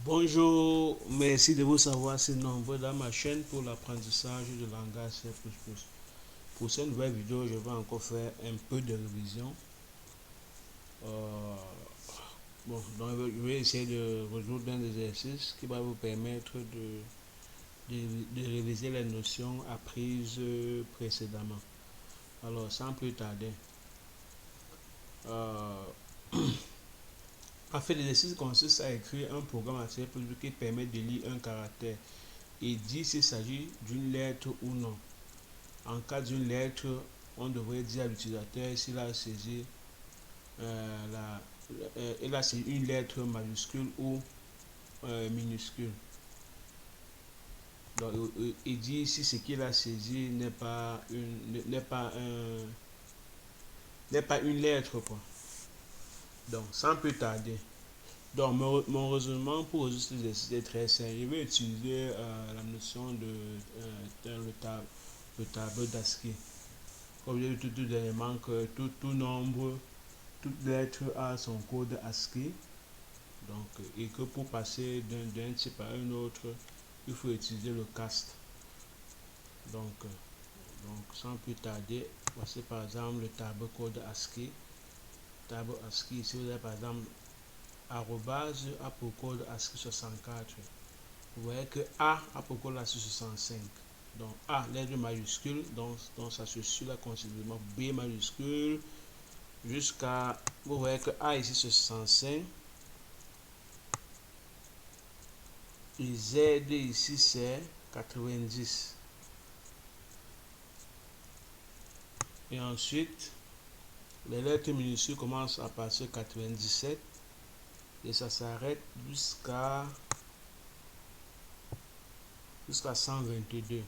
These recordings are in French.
Bonjour, merci de vous savoir si nombreux dans ma chaîne pour l'apprentissage de langage C++. Pour cette nouvelle vidéo, je vais encore faire un peu de révision. Euh, je vais essayer de résoudre un exercice qui va vous permettre de réviser les notions apprises précédemment. Alors, sans plus tarder, euh, en fait, l'exercice consiste à écrire un programme à C++ qui permet de lire un caractère et dire s'il s'agit d'une lettre ou non. En cas d'une lettre, on devrait dire à l'utilisateur s'il a saisi une lettre majuscule ou minuscule. Donc, il dit si ce qu'il a saisi n'est pas une lettre, quoi. Donc, sans plus tarder. Donc, mon raisonnement pour résoudre cet exercice est très simple. Je vais utiliser la notion le tableau d'ASCII. Comme j'ai dit tout dernièrement que tout nombre, toute lettre a son code ASCII. Donc, et que pour passer d'un type à un autre, il faut utiliser le cast. Donc sans plus tarder, voici par exemple le tableau code ASCII. Tableau ASCII, ici vous avez par exemple arrobase a pour code ASCII 64. Vous voyez que a pour code ASCII 65. Donc A, lettre majuscule, donc ça se suit là considérablement. B majuscule, jusqu'à, vous voyez que A ici c'est 65. Et Z ici c'est 90. Et ensuite, les lettres minuscules commencent à passer 97 et ça s'arrête jusqu'à 122.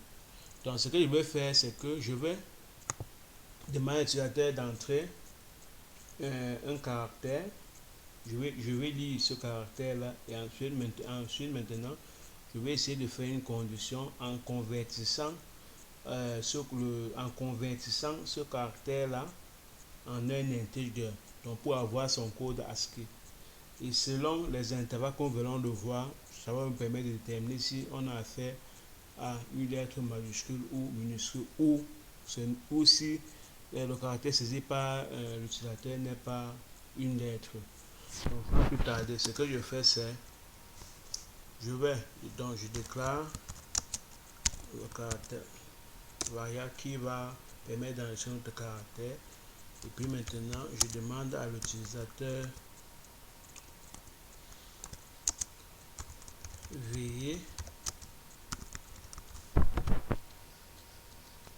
Donc ce que je vais faire, c'est que je vais demander à l'utilisateur d'entrer un caractère. Je vais lire ce caractère là et ensuite maintenant je vais essayer de faire une condition en convertissant ce caractère là en un intégreur, donc pour avoir son code ASCII. Et selon les intervalles qu'on venons de voir, ça va me permettre de déterminer si on a affaire à une lettre majuscule ou minuscule ou si le caractère saisi par l'utilisateur n'est pas une lettre. Donc sans plus tarder, ce que je fais c'est je déclare le caractère variable qui va permettre d'enregistrer notre caractère. Et puis maintenant, je demande à l'utilisateur veuillez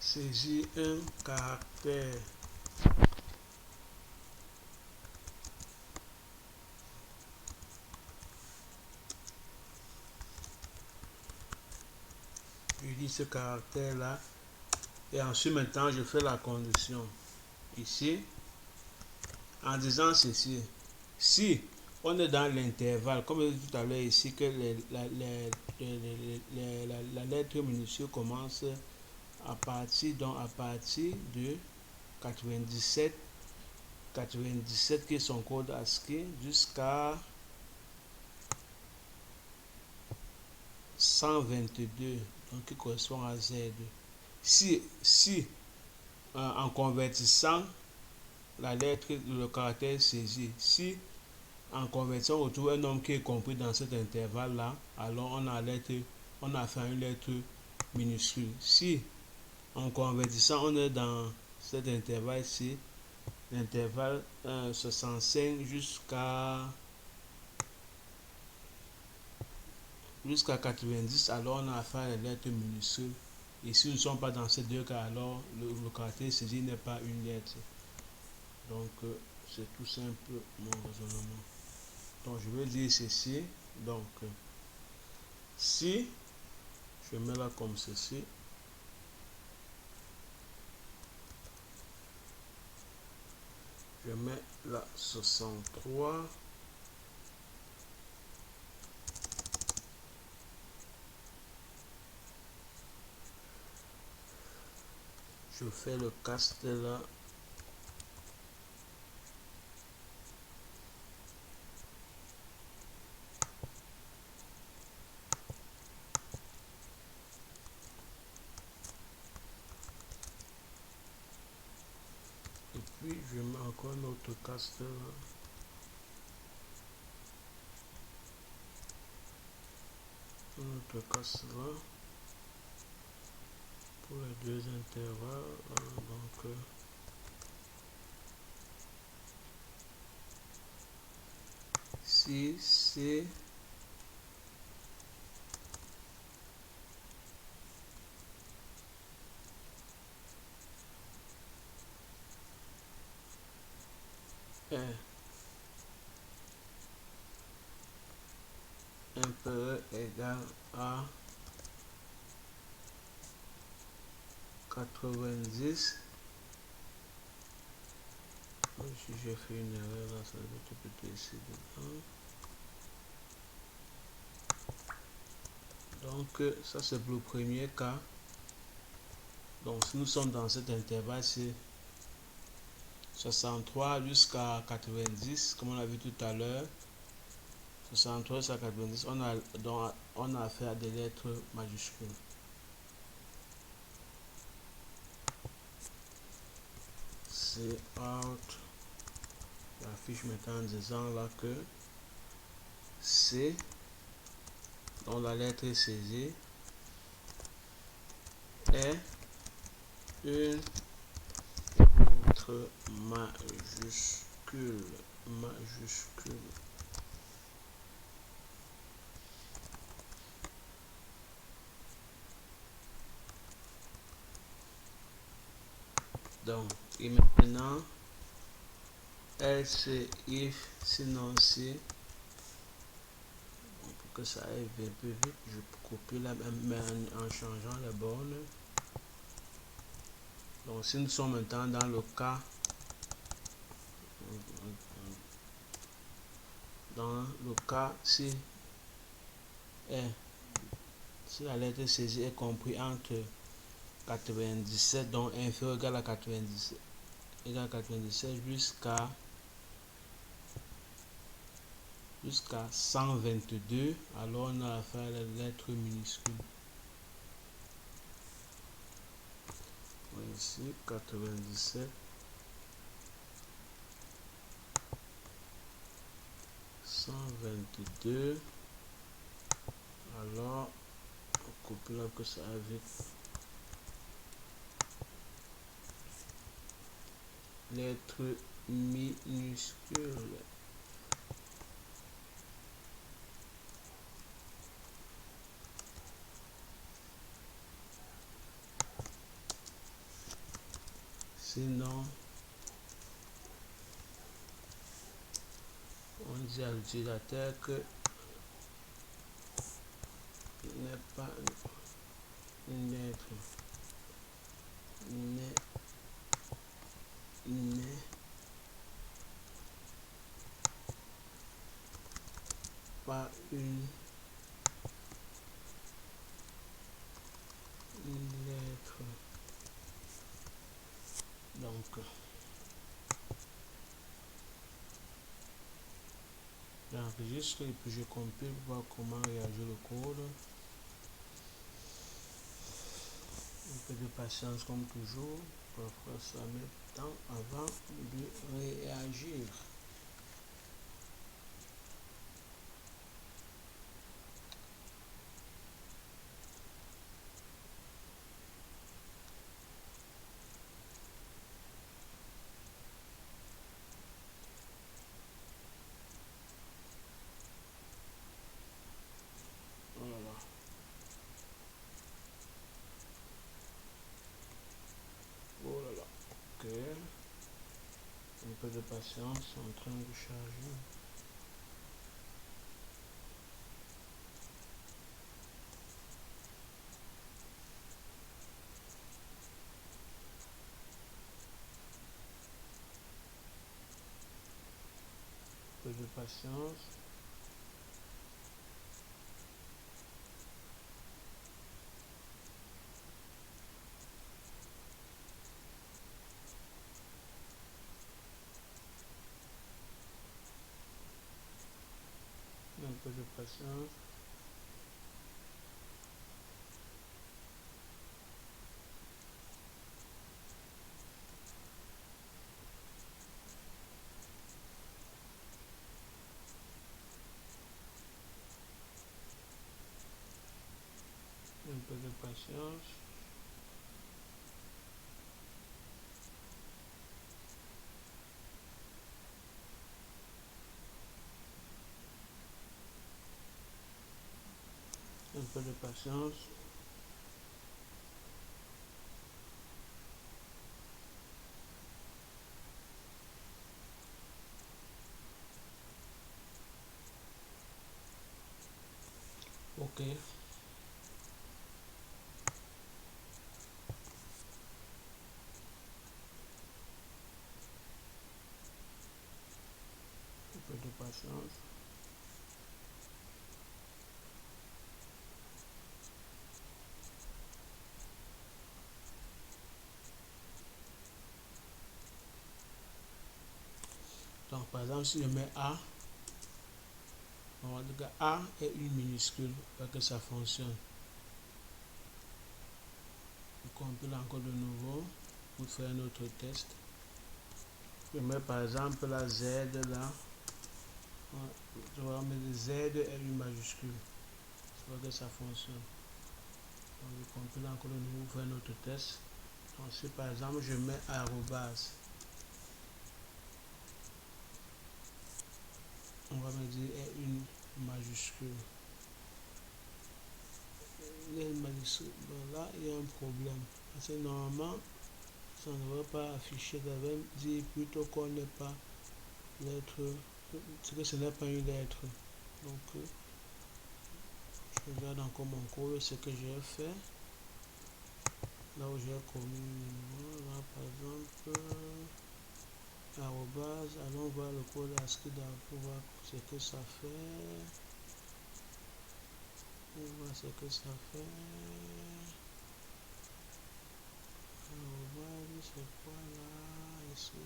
saisir un caractère. Je dis ce caractère là et ensuite maintenant je fais la condition ici en disant ceci: si on est dans l'intervalle, comme je disais tout à l'heure ici, que la lettre minuscule commence à partir de 97 qui est son code ASCII jusqu'à 122, donc qui correspond à Z. Si en convertissant la lettre, le caractère saisi, si en convertissant on retrouve un nombre qui est compris dans cet intervalle là, alors on a fait une lettre minuscule. Si en convertissant on est dans cet intervalle ici, l'intervalle 65 jusqu'à 90, alors on a affaire à les lettres minuscules. Et si nous ne sommes pas dans ces deux cas, alors le caractère saisi n'est pas une lettre. Donc, c'est tout simple mon raisonnement. Donc, je vais dire ceci. Donc, si je mets là comme ceci, je mets là 63. Je fais le cast là. je casse là. Je casse là. Pour les deux intervalles, donc si c'est inférieur égal à 90. Si j'ai fait une erreur là, ça doit être peut-être ici dedans. Donc ça c'est pour le premier cas. Donc si nous sommes dans cet intervalle, c'est 63 jusqu'à 90, comme on a vu tout à l'heure. 63 jusqu'à 90, on a affaire à des lettres majuscules. C'est out. J'affiche maintenant en disant là que C, dont la lettre est saisie, est une lettre majuscule. Donc, et maintenant, else if sinon si, pour que ça aille un peu vite, je copie là même en changeant les bornes. Donc, si nous sommes maintenant dans le cas, si la lettre saisie est comprise entre 97, donc inférieur égal à 97, jusqu'à 122, alors on a affaire à la lettre minuscule. Ici 97, 122, alors on coupe là que ça a vite. Lettre minuscule. Sinon, on dit à l'utilisateur que n'est pas une lettre, n'est pas une lettre. Donc, j'enregistre et puis je compile pour voir comment réagir le code. Un peu de patience comme toujours. Parfois ça met temps avant de réagir. Voilà. Oh là là. Ok. Un peu de patience, en train de charger. Un peu de patience. Un peu de patience. patience. Un peu de patience. Ok. Un peu de patience. Donc par exemple, si je mets A, on va dire que A est une minuscule pour que ça fonctionne. Je compile encore de nouveau pour faire un autre test. Je mets par exemple la Z là. Je vais mettre Z est une majuscule pour que ça fonctionne. Donc je compile encore de nouveau pour faire un autre test. Donc si par exemple je mets arrobase, on va me dire est une majuscule. Il y a une majuscule. Bon, là il y a un problème. Parce que normalement, ça ne devrait pas afficher, ça devrait dire plutôt qu'on n'est pas lettre, que ce n'est pas une lettre. Donc je regarde encore mon code, ce que j'ai fait. Là où j'ai commis là par exemple arrobase, allons voir le code ASCII pour voir ce que ça fait. On voit ce que ça fait. Arrobase, c'est quoi là, ici.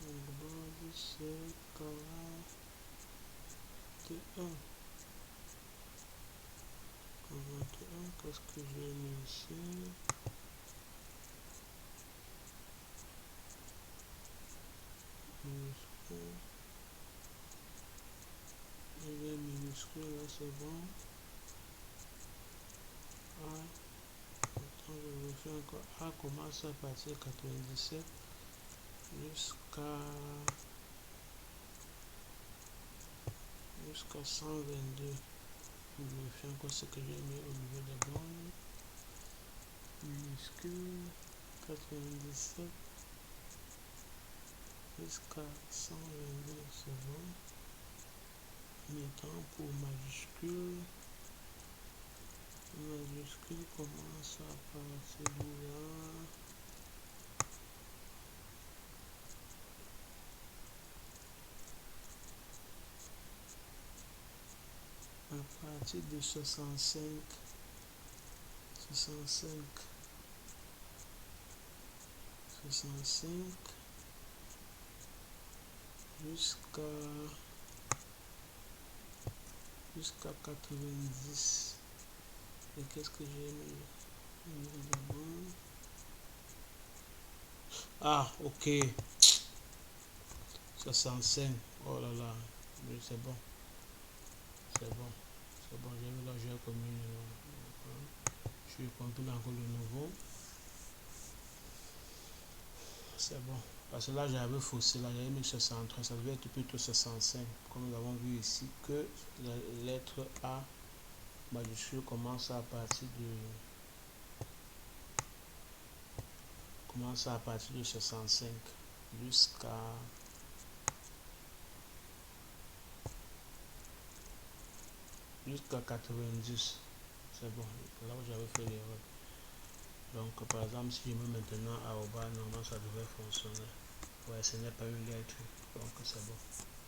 Arrobase, c'est T1. Qu'est-ce que j'ai mis ici? Minuscule. Il est minuscule, là c'est bon. A, attends, je vais faire encore. A commence à partir de 97 jusqu'à 122. Je vais faire encore ce que j'ai mis au niveau des bornes. Minuscule 97 jusqu'à 122, c'est bon. Maintenant pour majuscule, majuscule commence à partir de là. À partir de 65 jusqu'à 90. Et qu'est-ce que j'ai mis? Ah, ok. 65. Oh là là. C'est bon. C'est bon. C'est bon. J'ai mélangé comme une. Je compile encore de nouveau. C'est bon. Parce que là, j'avais faussé. Là, j'avais mis 63. Ça devait être plutôt 65. Comme nous avons vu ici que la lettre A majuscule commence à partir de 65 jusqu'à 90. C'est bon. Là où j'avais fait l'erreur. Donc par exemple, si je mets maintenant arroba, normalement ça devrait fonctionner. Ouais, ce n'est pas une lettre. Donc c'est bon.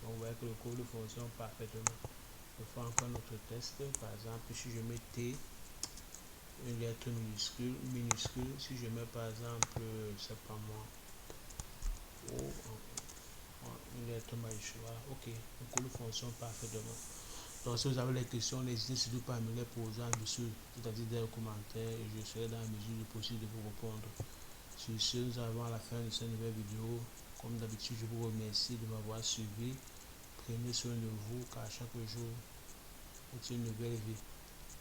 Donc vous voyez que le code fonctionne parfaitement. Je fais encore notre test. Par exemple, si je mets T, une lettre minuscule, si je mets par exemple, c'est pas moi, O, une lettre majuscule, voilà, ok, le code fonctionne parfaitement. Donc si vous avez des questions, n'hésitez surtout pas à me les poser en dessous, c'est-à-dire dans les commentaires, et je serai dans la mesure du possible de vous répondre. Sur ce, nous arrivons à la fin de cette nouvelle vidéo. Comme d'habitude, je vous remercie de m'avoir suivi. Prenez soin de vous, car chaque jour est une nouvelle vie.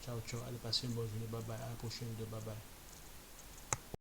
Ciao, ciao. Allez, passez une bonne journée. Bye bye. À la prochaine vidéo. Bye bye.